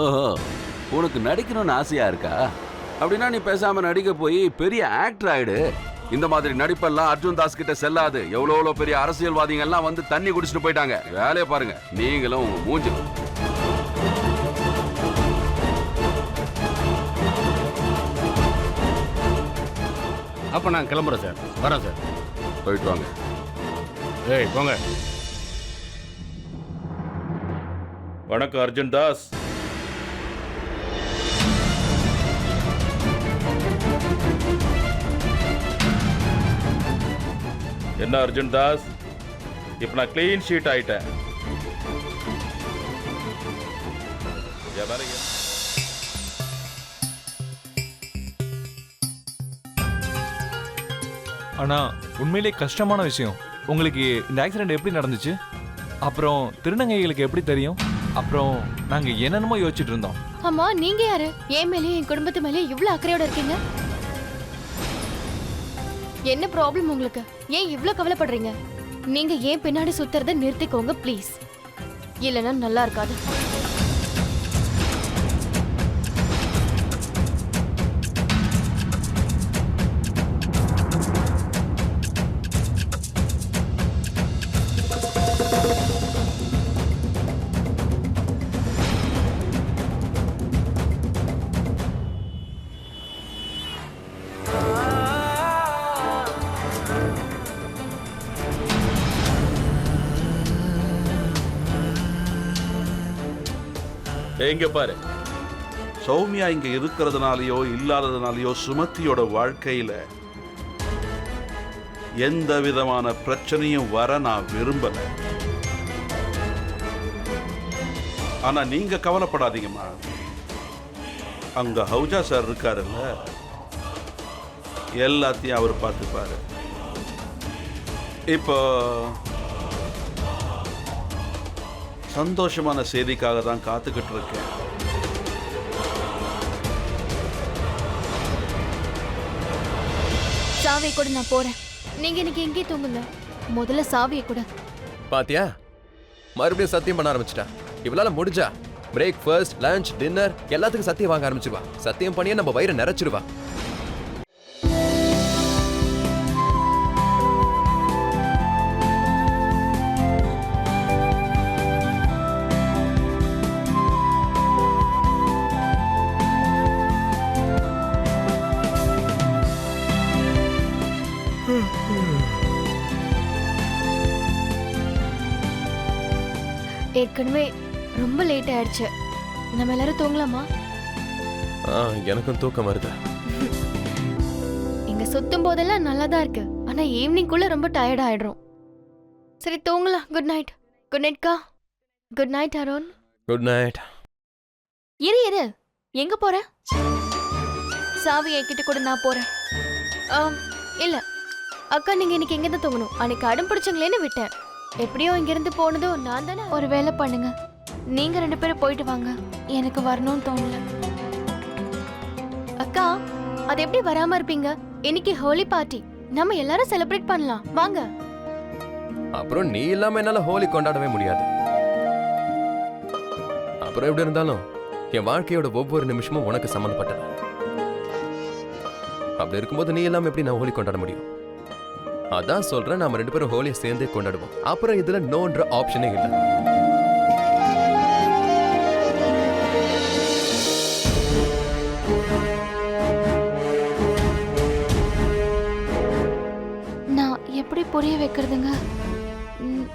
ஓஹோ, உனக்கு நடிக்கணும்னு ஆசையா இருக்கா? அப்படின்னா நீ பேசாம நடிக்க போய் பெரிய ஆக்டர் ஆயிடு. இந்த மாதிரி நடிப்பெல்லாம் அர்ஜுன் தாஸ் கிட்ட செல்லாது. எவ்வளோ பெரிய அரசியல்வாதிகள் எல்லாம் வந்து தண்ணி குடிச்சிட்டு போயிட்டாங்க. வேலையை பாருங்க, நீங்களும் உங்க மூஞ்சி. அப்ப நான் கிளம்புறேன் சார். வரேன் சார். போயிட்டு வாங்க. ஏய் போங்க. வணக்கம் அர்ஜுன் தாஸ். என்ன அர்ஜுன் தாஸ், இப்ப நான் கிளீன் ஷீட் ஆயிட்டேன். ஆனா உண்மையிலே கஷ்டமான விஷயம். உங்களுக்கு இந்த ஆக்சிடென்ட் எப்படி நடந்துச்சு? அப்புறம் திருநங்கைகளுக்கு எப்படி தெரியும்? அப்புறம் நாங்க என்னென்னமோ யோசிச்சுட்டு இருந்தோம். அம்மா நீங்க யாரு? என் மேலேயும் என் குடும்பத்து மேலேயும் இவ்வளவு அக்கறையோட இருக்கீங்க. என்ன ப்ராப்ளம் உங்களுக்கு? ஏன் இவ்வளவு கவலைப்படுறீங்க? நீங்க ஏன் பின்னாடி சுத்துறத நிறுத்திக்கோங்க ப்ளீஸ். இல்லைன்னா நல்லா இருக்காது. எங்க பாரு, சௌமியா இங்க இருக்கிறதுனாலயோ இல்லாததுனாலயோ சுமதியோட வாழ்க்கையில எந்த விதமான பிரச்சனையும் வர நான் விரும்பல. ஆனா நீங்க கவலைப்படாதீங்கம்மா. அங்க ஹவுஜா சார் இருக்காருல்ல, எல்லாத்தையும் அவர் பார்த்துப்பாரு. இப்போ சந்தோஷமான செய்திக்காக தான் காத்துக்கிட்டு இருக்கேன். சாவியை கூட நான் போறேன். நீங்க இன்னைக்கு எங்கே தூங்குங்க. முதல்ல சாவியை கூட. பாத்தியா, மறுபடியும் சத்தியம் பண்ண ஆரம்பிச்சிட்டா. இவளால முடிஞ்சா பிரேக்ஃபாஸ்ட், லஞ்ச், டின்னர் எல்லாத்துக்கும் சத்தியம் வாங்க ஆரம்பிச்சிருவா. சத்தியம் பண்ணியே நம்ம வயிறை நிறைச்சிருவா. ஏற்கனவே ரொம்ப லேட் ஆயிடுச்சு. நம்ம எல்லாரும் தூங்கலாமா? எனக்கும் தூக்கம் வருது. இங்க சுத்தும் போதெல்லாம் நல்லா தான் இருக்கு. ஆனா ஈவினிங் குள்ள ரொம்ப டயர்ட் ஆயிடுறோம். சரி தூங்கலாம். Good night. குட் நைட் கா. Good night Arun. Good night. இரு எங்க போற? சாவி என்கிட்ட கூட, நான் போறேன். இல்ல அக்கா, நீங்க இன்னைக்கு எங்க தான் தூங்கணும். அன்னைக்கு அடம் பிடிச்சங்களேன்னு விட்டேன். எப்படியோ இங்கிருந்து போனதும் நான் தானே. ஒரு வேலை பண்ணுங்க, நீங்க 2 பேரும் போயிட்டு வாங்க. எனக்கு வரணும்னு தோணல. அக்கா, அது எப்படி வராம இருப்பீங்க? இன்னைக்கு ஹோலி பார்ட்டி, நம்ம எல்லாரும் செலிப்ரேட் பண்ணலாம் வாங்க. அப்புறம் நீ இல்லாம என்னால ஹோலி கொண்டாடவே முடியாது. அப்புறம் எப்படி இருந்தாலும் என் வாழ்க்கையோட ஒவ்வொரு நிமிஷமும் உனக்கு சம்மந்தப்பட்டது. அப்படி இருக்கும்போது நீ இல்லாம எப்படி நான் ஹோலி கொண்டாட முடியும்? அதான் சொல்றேன், நாம 2 பேரும் ஹோலியை சேர்ந்தே கொண்டாடுவோம். அப்புறம் இதுல நோன்ற ஆப்ஷனே இல்லை. நான் எப்படி புரிய வைக்கிறதுங்க?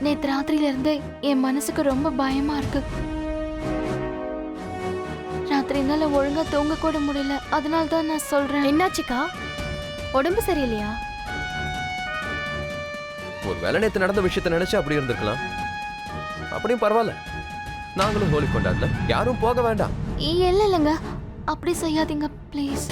நேத்து ராத்திரியில இருந்து என் மனசுக்கு ரொம்ப பயமா இருக்கு. ராத்திரினால ஒழுங்கா தூங்க கூட முடியல. அதனால தான் நான் சொல்றேன். என்னாச்சுக்கா? உடம்பு சரியில்லையா? ஒரு வேலை நேத்து நடந்த விஷயத்த நினைச்சு அப்படி இருந்திருக்கலாம். அப்படியும் பரவாயில்ல, நாங்களும் ஹோலி கொண்டாடல. யாரும் போக வேண்டாம். இல்லைங்க, அப்படி செய்யாதீங்க ப்ளீஸ்.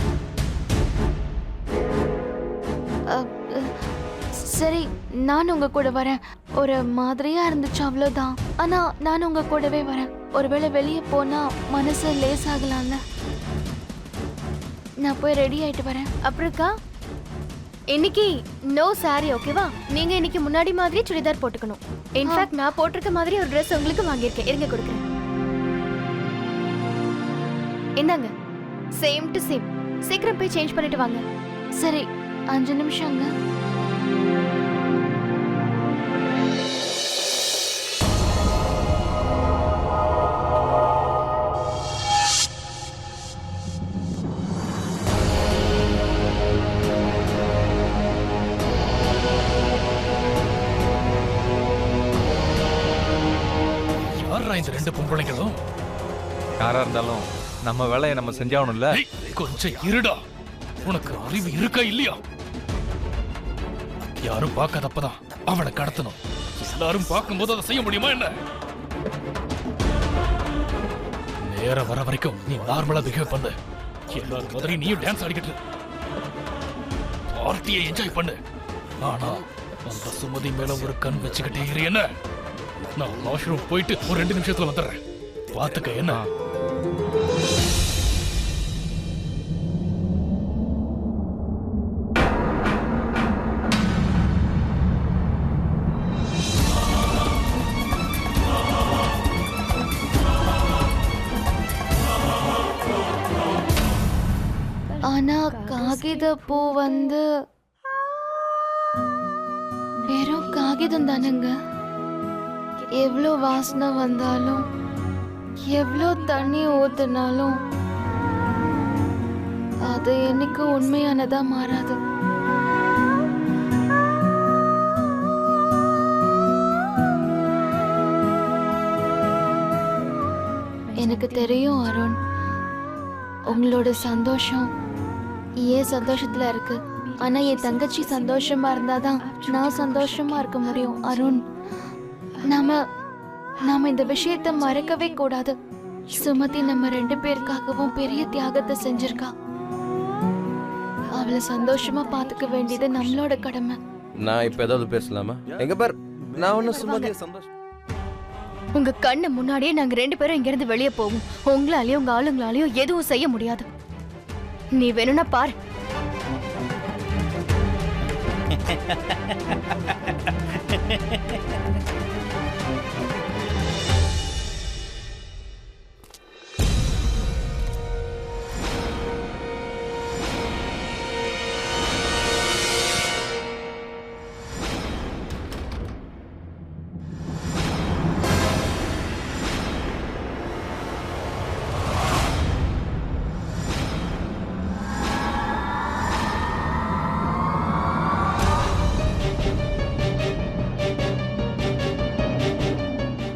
சரி, நான் உங்க கூட வரேன். ஒரு மாதிரியா இருந்துச்சு அவ்வளவுதான். ஆனா நான் உங்க கூடவே வரேன். ஒருவேளை வெளியே போனா மனசு லேசாகலாம்ல. நான் போய் ரெடி ஆயிட்டு வரேன். அப்புறம்க்கா, இன்னைக்கு நோ சாரி ஓகேவா? நீங்க இன்னைக்கு முன்னாடி மாதிரி சுடிதார் போட்டுக்கணும். இன்ஃபேக்ட் நான் போட்டிருக்க மாதிரி ஒரு ட்ரெஸ் உங்களுக்கு வாங்கியிருக்கேன். இருங்க கொடுக்குறேன். இந்தாங்க, சேம் டு சேம். சீக்கிரம் போய் சேஞ்ச் பண்ணிட்டு வாங்க. சரி, 5 நிமிஷங்க. யாரா இந்த 2 பொம்பளைங்களும்? யாரா இருந்தாலும் நம்ம வேலையை நம்ம செஞ்சாகணும்ல. ஏய், கொஞ்சம் இருடா. உனக்கு அறிவு இருக்கா இல்லையா? யாரும் பார்க்காதப்பதான் அவனை கடத்தணும். எல்லாரும் பார்க்கும்போது அதை செய்ய முடியுமா என்ன? நேரம் வர வரைக்கும் நீ நார்மலா பிஹேவ் பண்ணு. எல்லாரும் மாதிரி நீயும் டான்ஸ் ஆடிக்கிட்டு பார்ட்டியை என்ஜாய் பண்ணு. ஆனா அந்த சுமதி மேல ஒரு கண் வச்சுக்கிட்டே இரு என்ன? நான் வாஷ்ரூம் போயிட்டு ஒரு 2 நிமிஷத்துல வந்துடுறேன். பாத்துக்க என்ன? ஆனா காகித பூ வந்து வெறும் காகிதம் தானுங்க. எவ்வளோ வாசனை வந்தாலும் எவ்வளோ தண்ணி ஊத்துனாலும் அது என்னைக்கு உண்மையானதா மாறாது. எனக்கு தெரியும் அருண், உங்களோட சந்தோஷம் ஏன் சந்தோஷத்துல இருக்கு. ஆனா என் தங்கச்சி சந்தோஷமா இருந்தாதான் நான் சந்தோஷமா இருக்க முடியும். அருண், நாம இந்த விஷயத்தை மறக்கவே கூடாது. சுமதி நம்ம 2 பேருக்காகவும் பெரிய தியாகத்தை செஞ்சிருக்கா. அவளை சந்தோஷமா பாத்துக்க வேண்டியது நம்மளோட கடமை. நான் இப்ப ஏதாவது பேசலாமா? எங்க பார், நான் ஒன்னும் சுமதியை சந்தோஷம். உங்க கண்ணு முன்னாடியே நாங்க 2 பேரும் இங்க இருந்து வெளியே போவோம். உங்களாலேயும் உங்க ஆளுங்களாலேயும் எதுவும் செய்ய முடியாது. நீ வேணும்னா பாரு.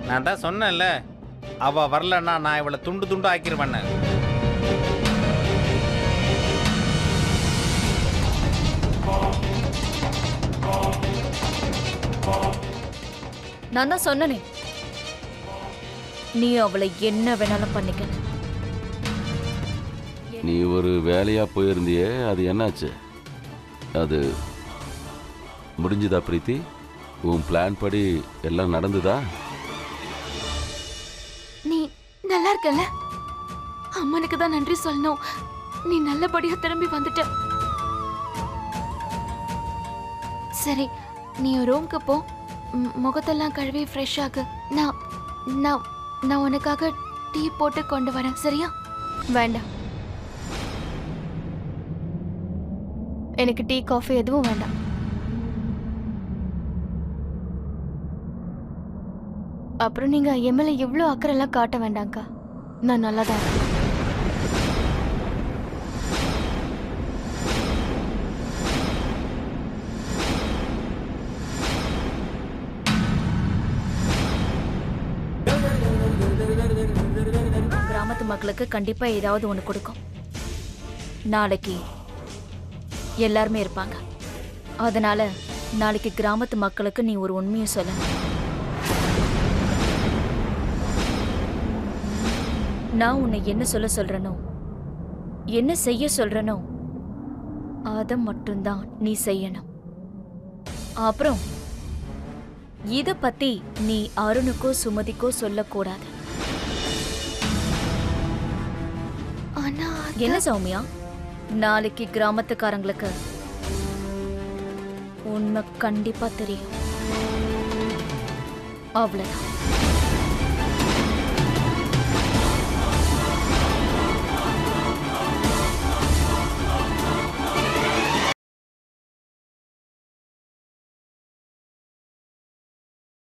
நான் தான் சொன்னேன்ல, அவ வரலன்னா நான் இவளை துண்டு துண்டு ஆக்கிருவேன். நான் தான் சொன்னனே, நீ அவளை என்ன வேணாலும் பண்ணிக்க. நீ ஒரு வேலையா போயிருந்தியே, அது என்னாச்சு? அது முடிஞ்சுதா பிரீத்தி? உன் பிளான் படி எல்லாம் நடந்துதா? நீ நல்லா இருக்கல? அம்மனுக்கு தான் நன்றி சொல்லணும். நீ நல்லபடியா திரும்பி வந்துட்ட. சரி, நீ ரூம்க்கு போ. முகத்தெல்லாம் கழுவி ஃப்ரெஷ் ஆகு. நான் நான் நான் உனக்காக டீ போட்டு கொண்டு வரேன், சரியா? வேண்டாம், எனக்கு டீ காஃபி எதுவும் வேண்டாம். அப்புறம் நீங்க என் மேல இவ்வளோ அக்கறைலாம் காட்ட வேண்டாங்க்கா. நான் நல்லா தான் இருக்கேன். கிராமத்து மக்களுக்கு கண்டிப்பா ஏதாவது ஒன்று கொடுக்கும். நாளைக்கு எல்லாருமே இருப்பாங்க. அதனால நாளைக்கு கிராமத்து மக்களுக்கு நீ ஒரு உண்மையை சொல்லணும். நான் உன்னை என்ன சொல்ல சொல்றனோ, என்ன செய்ய சொல்றனோ அதை மட்டும்தான் நீ செய்யணும். அப்புறம் இத பத்தி நீ அருணுக்கோ சுமதிக்கோ சொல்லக்கூடாது. என்ன சௌமியா, நாளைக்கு கிராமத்துக்காரங்களுக்கு உண்மை கண்டிப்பா தெரியும். அவ்வளவுதான்.